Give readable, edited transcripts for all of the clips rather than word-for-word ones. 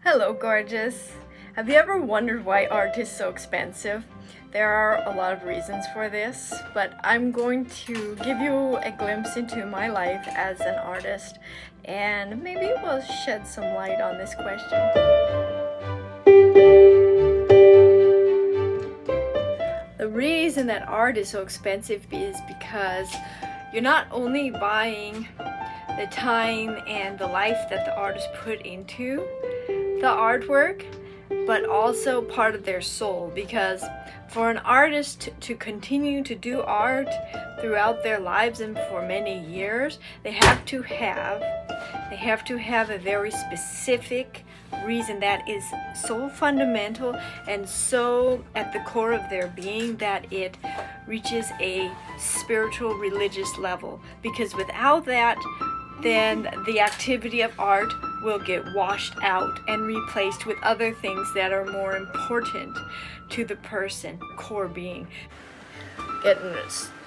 Hello, gorgeous. Have you ever wondered why art is so expensive? There are a lot of reasons for this, but I'm going to give you a glimpse into my life as an artist, and maybe we'll shed some light on this question. The reason that art is so expensive is because you're not only buying the time and the life that the artist put into the artwork, but also part of their soul, because for an artist to continue to do art throughout their lives and for many years, they have to have a very specific reason that is so fundamental and so at the core of their being that it reaches a spiritual religious level, because without that, then the activity of art will get washed out and replaced with other things that are more important to the person, core being. Getting an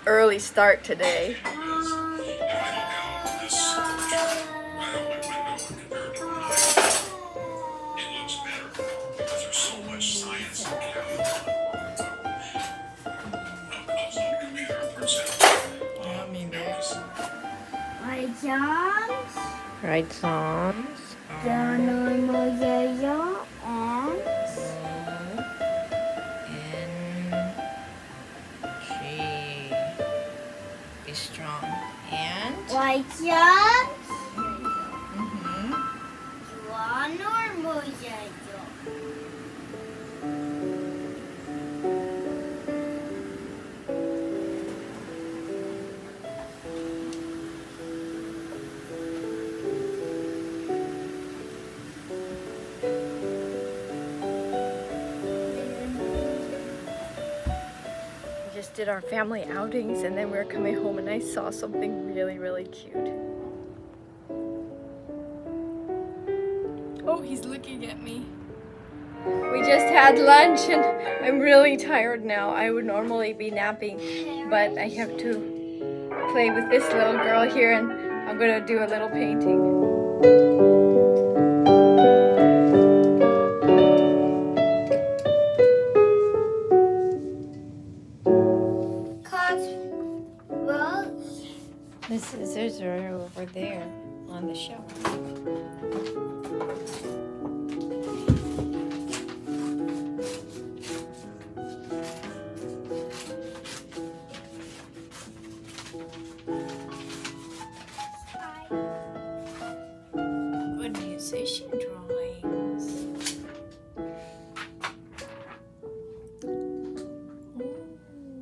early start today. Write songs. And she is strong. And white jumps. just did our family outings, and then we were coming home and I saw something really cute. Oh, he's looking at me. We just had lunch and I'm really tired now. I would normally be napping, but I have to play with this little girl here, and I'm gonna do a little painting. The scissors are over there on the shelf. Good musician drawings. Oh,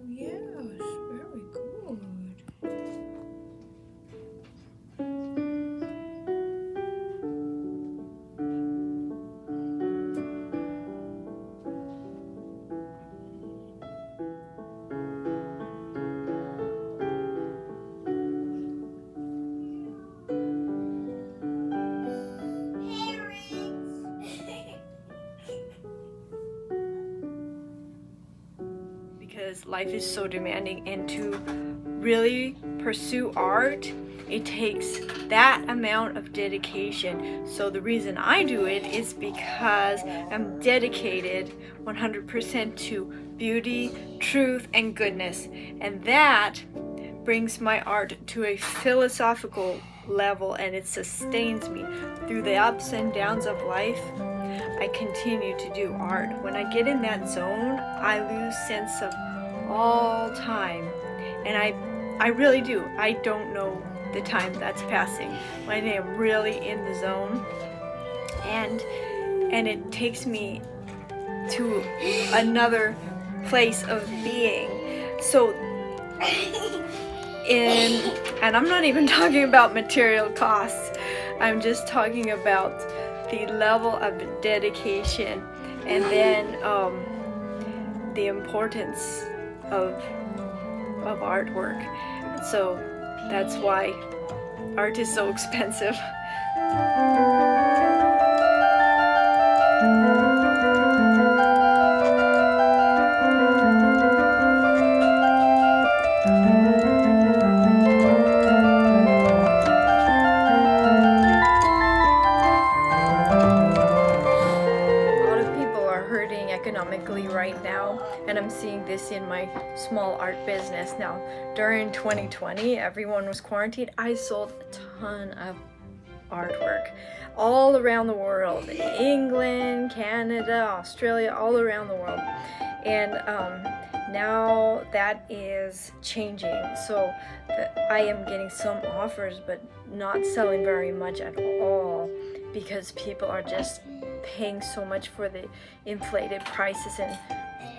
yes, very good. Because life is so demanding, and to really pursue art, it takes that amount of dedication. So the reason I do it is because I'm dedicated 100% to beauty, truth, and goodness, and that brings my art to a philosophical level, and it sustains me through the ups and downs of life. I continue to do art. When I get in that zone, I lose sense of all time, and I really do. I don't know the time that's passing when I'm really in the zone, and it takes me to another place of being. So and I'm not even talking about material costs. I'm just talking about the level of dedication, and then the importance of artwork. So that's why art is so expensive. economically right now, and I'm seeing this in my small art business now. During 2020, everyone was quarantined. I sold a ton of artwork all around the world, England, Canada, Australia, all around the world. And now that is changing, so I am getting some offers but not selling very much at all, because people are just paying so much for the inflated prices and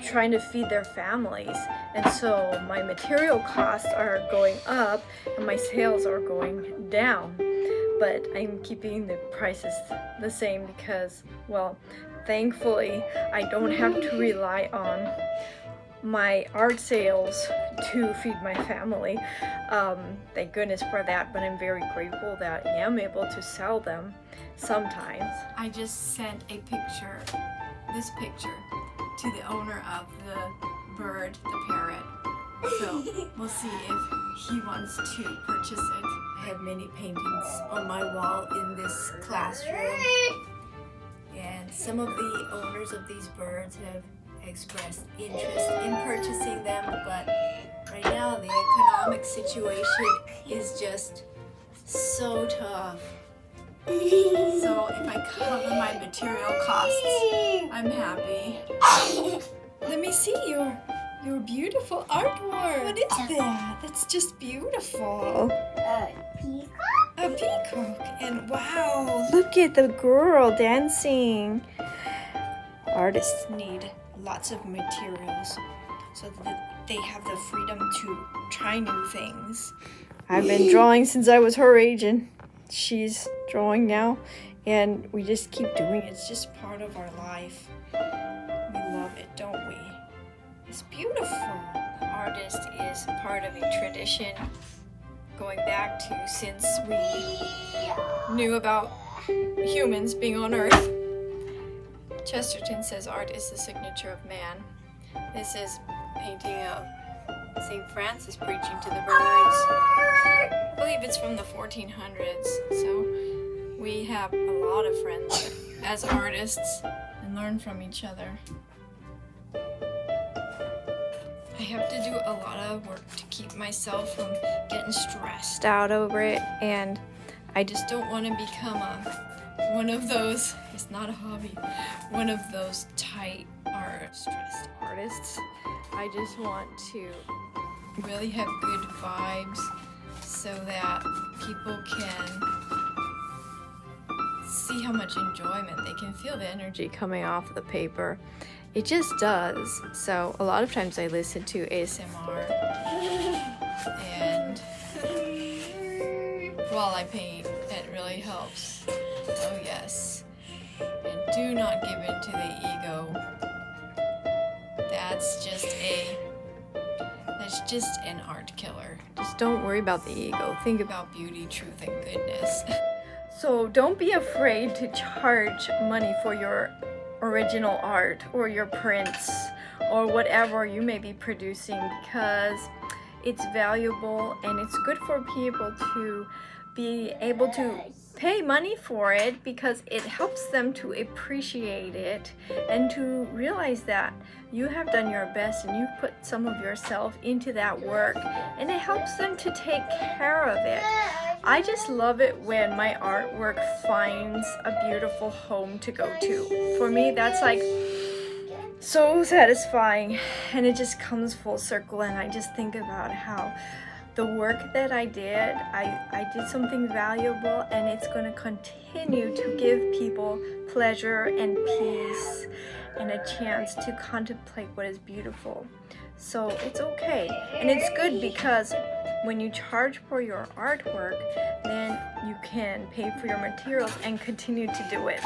trying to feed their families. And so my material costs are going up and my sales are going down, but I'm keeping the prices the same because, well, thankfully I don't have to rely on my art sales to feed my family. Thank goodness for that, but I'm very grateful that I am able to sell them sometimes. I just sent a picture, this picture, to the owner of the bird, the parrot. So we'll see if he wants to purchase it. I have many paintings on my wall in this classroom, and some of the owners of these birds have expressed interest in purchasing them, but right now the economic situation is just so tough. So if I cover my material costs, I'm happy. Let me see your beautiful artwork. What is that? That's just beautiful. Peacock? A peacock. And wow, look at the girl dancing. Artists need lots of materials so that they have the freedom to try new things. I've been drawing since I was her age, and she's drawing now, and we just keep doing it. It's just part of our life. We love it, don't we? It's beautiful. The artist is part of a tradition going back to since we knew about humans being on Earth. Chesterton says art is the signature of man. This is a painting of St. Francis preaching to the birds. I believe it's from the 1400s, so we have a lot of friends as artists and learn from each other. I have to do a lot of work to keep myself from getting stressed out over it, and I just don't want to become one of those, it's not a hobby, one of those tight or stressed artists. I just want to really have good vibes so that people can see how much enjoyment they can feel, the energy coming off of the paper. It just does. So a lot of times I listen to ASMR and while I paint, it really helps. Oh yes. And do not give in to the ego. That's just an art killer. Just don't worry about the ego. Think about beauty, truth, and goodness. So don't be afraid to charge money for your original art or your prints or whatever you may be producing, because it's valuable and it's good for people to be able to pay money for it, because it helps them to appreciate it and to realize that you have done your best and you've put some of yourself into that work, and it helps them to take care of it. I just love it when my artwork finds a beautiful home to go to. For me, that's like so satisfying, and it just comes full circle, and I just think about how the work that I did something valuable, and it's going to continue to give people pleasure and peace and a chance to contemplate what is beautiful. So it's okay, and it's good, because when you charge for your artwork, then you can pay for your materials and continue to do it.